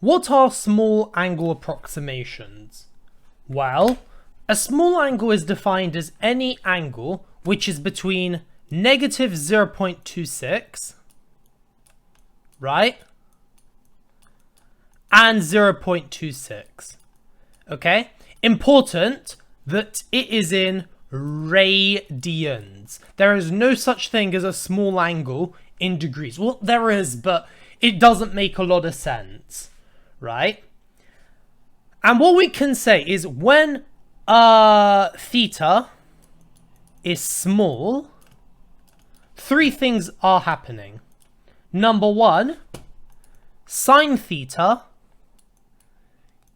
What are small angle approximations? Well, a small angle is defined as any angle which is between negative 0.26, right, and 0.26. Okay? Important that it is in radians. There is no such thing as a small angle in degrees. Well, there is, but it doesn't make a lot of sense, right? And what we can say is when theta is small, three things are happening. Number one, sine theta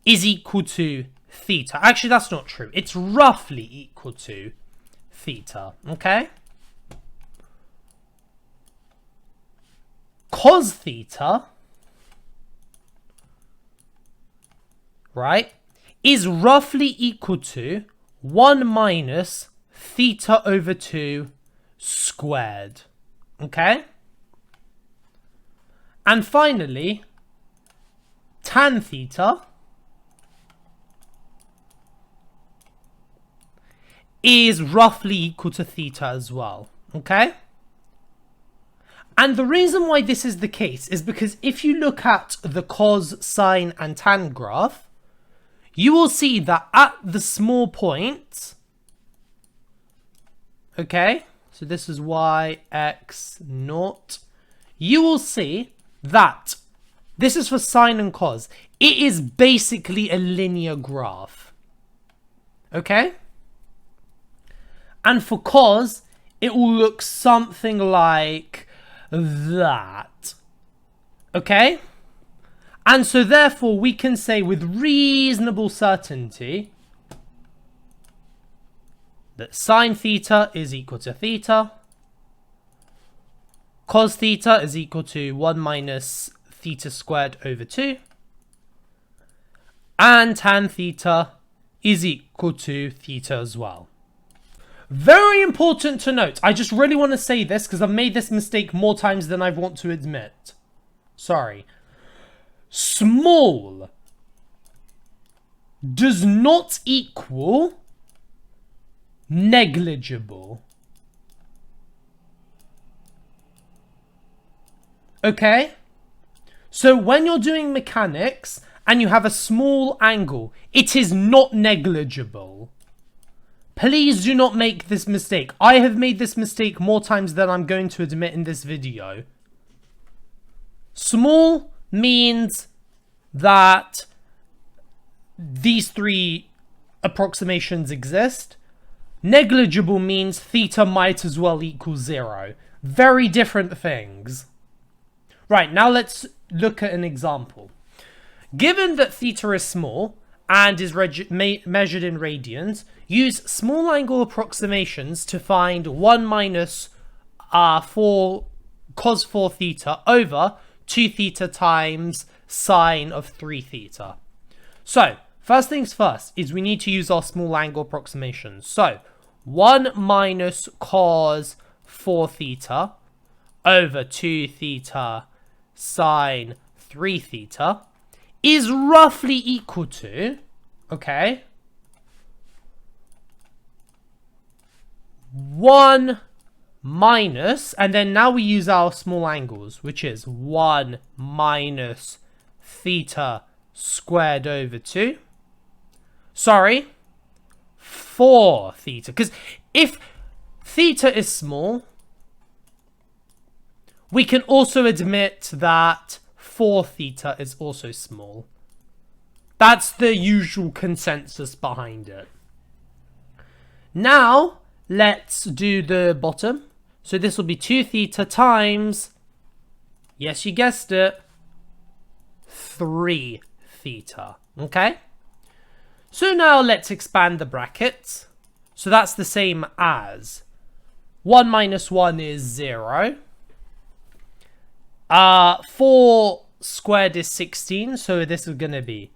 is equal to theta. Actually, that's not true. It's roughly equal to theta, okay? Cos theta, right, is roughly equal to 1 minus theta over 2 squared, okay? And finally, tan theta is roughly equal to theta as well, okay? And the reason why this is the case is because if you look at the cos, sine, and tan graph, you will see that at the small points, okay, so this is y, x, naught, you will see that this is for sine and cos. It is basically a linear graph, okay? And for cos, it will look something like that, okay? And so therefore we can say with reasonable certainty that sine theta is equal to theta, cos theta is equal to 1 minus theta squared over 2, and tan theta is equal to theta as well. Very important to note. I just really want to say this because I've made this mistake more times than I want to admit. Sorry. Small does not equal negligible. Okay? So when you're doing mechanics and you have a small angle, it is not negligible. Please do not make this mistake. I have made this mistake more times than I'm going to admit in this video. Small means that these three approximations exist. Negligible means theta might as well equal 0. Very different things. Right, now let's look at an example. Given that theta is small and is measured in radians, use small angle approximations to find 1 minus 4 cos 4 theta over 2 theta times sine of 3 theta. So, first things first is we need to use our small angle approximations. So, 1 minus cos 4 theta over 2 theta sine 3 theta is roughly equal to, okay, 1 minus, and then now we use our small angles, which is 1 minus theta squared over 2. Sorry, 4 theta. Because if theta is small, we can also admit that 4 theta is also small. That's the usual consensus behind it. Now, let's do the bottom. So this will be 2 theta times, yes, you guessed it, 3 theta. Okay? So now let's expand the brackets. So that's the same as 1 minus 1 is 0. 4 squared is 16, so this is going to be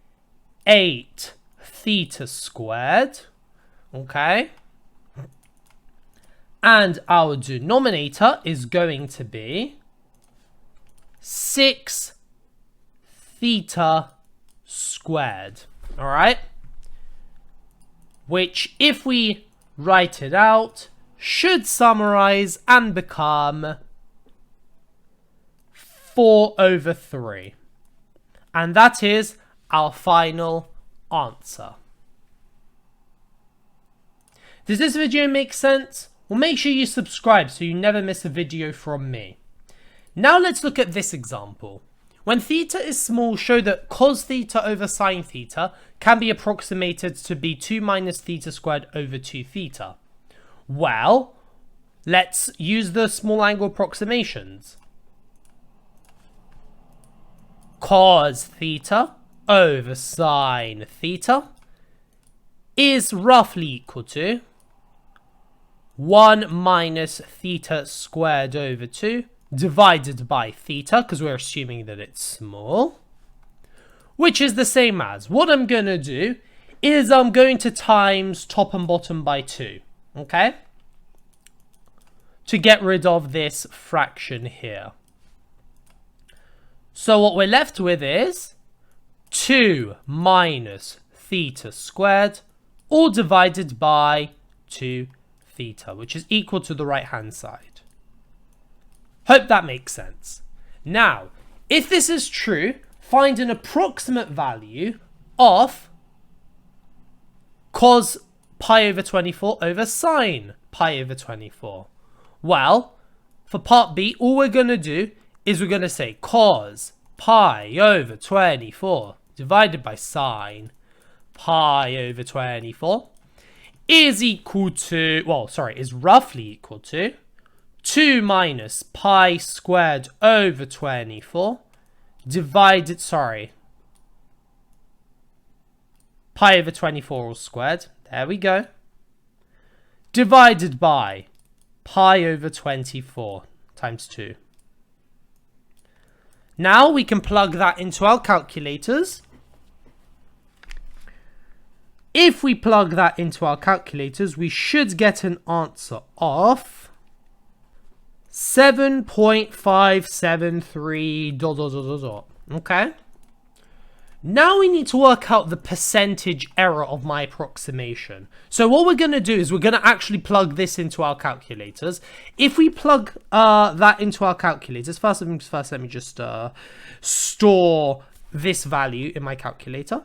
8 theta squared. Okay? And our denominator is going to be 6 theta squared. All right? Which, if we write it out, should summarize and become 4/3. And that is our final answer. Does this video make sense? Well, make sure you subscribe so you never miss a video from me. Now let's look at this example. When theta is small, show that cos theta over sine theta can be approximated to be 2 minus theta squared over 2 theta. Well, let's use the small angle approximations. Cos theta over sine theta is roughly equal to 1 minus theta squared over 2 divided by theta, because we're assuming that it's small, which is the same as, what I'm going to do is I'm going to times top and bottom by 2, okay? To get rid of this fraction here. So what we're left with is 2 minus theta squared, all divided by 2 theta, which is equal to the right hand side. Hope that makes sense. Now, if this is true, find an approximate value of cos pi over 24 over sine pi over 24. Well, for part B, all we're going to do is we're going to say cos pi over 24 divided by sine pi over 24 is equal to, well, sorry, is roughly equal to 2 minus pi squared over 24 divided, pi over 24 all squared, there we go, divided by pi over 24 times 2. Now we can plug that into our calculators. If we plug that into our calculators, we should get an answer of 7.573 ... Okay. Now we need to work out the percentage error of my approximation. So what we're going to do is we're going to actually plug this into our calculators. If we plug that into our calculators, first let me just store this value in my calculator.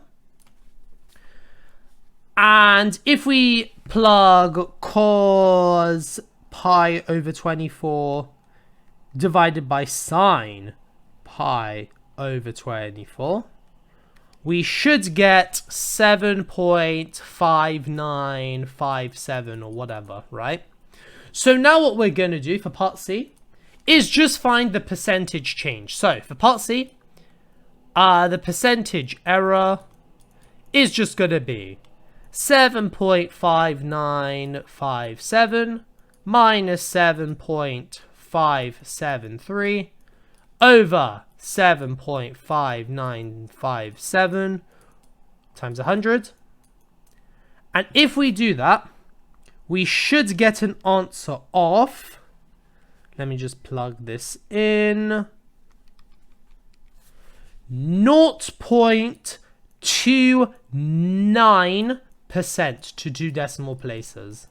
And if we plug cos pi over 24 divided by sine pi over 24, we should get 7.5957 or whatever, right? So now what we're going to do for part C is just find the percentage change. So for part C, the percentage error is just going to be 7.5957 minus 7.573 over 7.5957 times 100. And if we do that, we should get an answer of, let me just plug this in, 0.29% to 2 decimal places.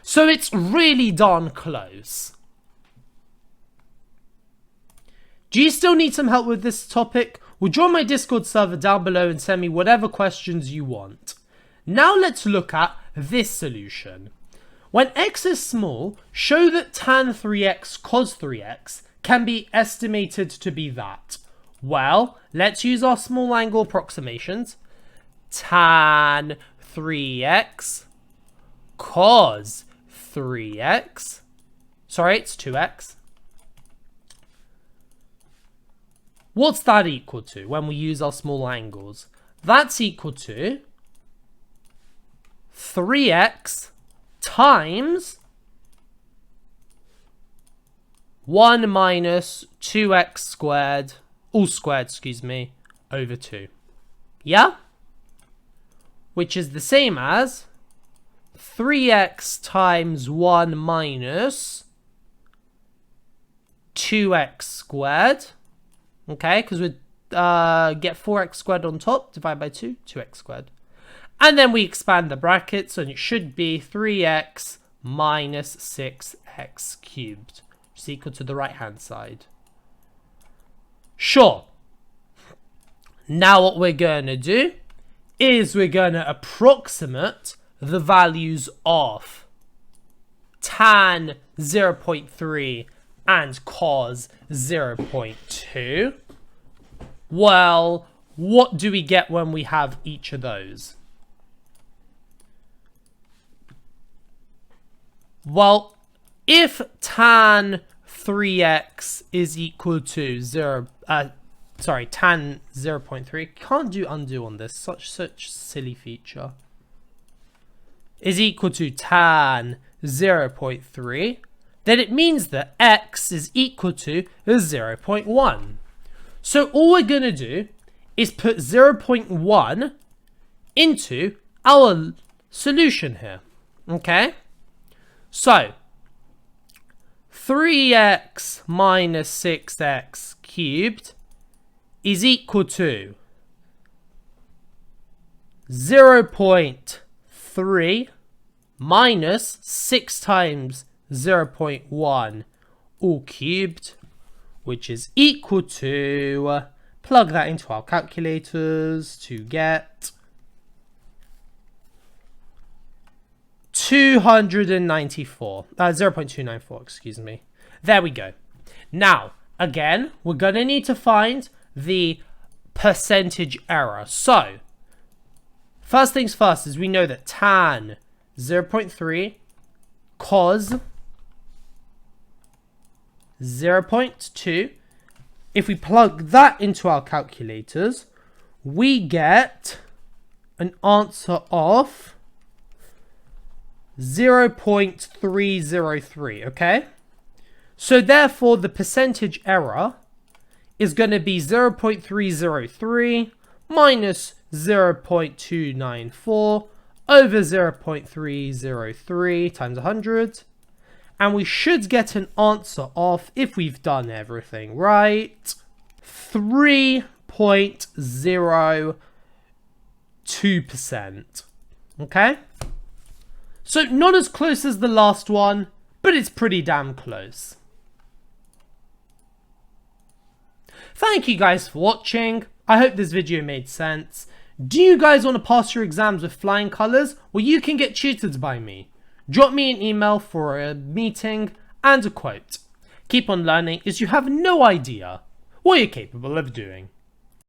So it's really darn close. Do you still need some help with this topic? Well, join my Discord server down below and send me whatever questions you want. Now let's look at this solution. When x is small, show that tan 3x cos 3x can be estimated to be that. Well, let's use our small angle approximations. Tan 3x cos 3x. Sorry, it's 2x. What's that equal to when we use our small angles? That's equal to 3x times 1 minus 2x squared, all squared, excuse me, over 2. Yeah? Which is the same as 3x times 1 minus 2x squared. Okay, because we're get 4x squared on top, divide by 2, 2x squared. And then we expand the brackets, and it should be 3x minus 6x cubed, which is equal to the right-hand side. Sure. Now what we're going to do is we're going to approximate the values of tan 0.3 and cos 0.2. Well, what do we get when we have each of those? Well, if tan 3x is equal to tan 0.3, can't do undo on this, such silly feature, is equal to tan 0.3, then it means that x is equal to 0.1. So all we're going to do is put 0.1 into our solution here, okay? So 3x minus 6x cubed is equal to 0.3 minus 6 times 0.1 all cubed, which is equal to, plug that into our calculators to get 0.294, excuse me. There we go. Now, again, we're going to need to find the percentage error. So, first things first is we know that tan 0.3 cos 0.2. If we plug that into our calculators, we get an answer of 0.303, okay? So therefore, the percentage error is going to be 0.303 minus 0.294 over 0.303 times 100. And we should get an answer of, if we've done everything right, 3.02%. Okay? So not as close as the last one, but it's pretty damn close. Thank you guys for watching. I hope this video made sense. Do you guys want to pass your exams with flying colours? Well, you can get tutored by me. Drop me an email for a meeting and a quote. Keep on learning, as you have no idea what you're capable of doing.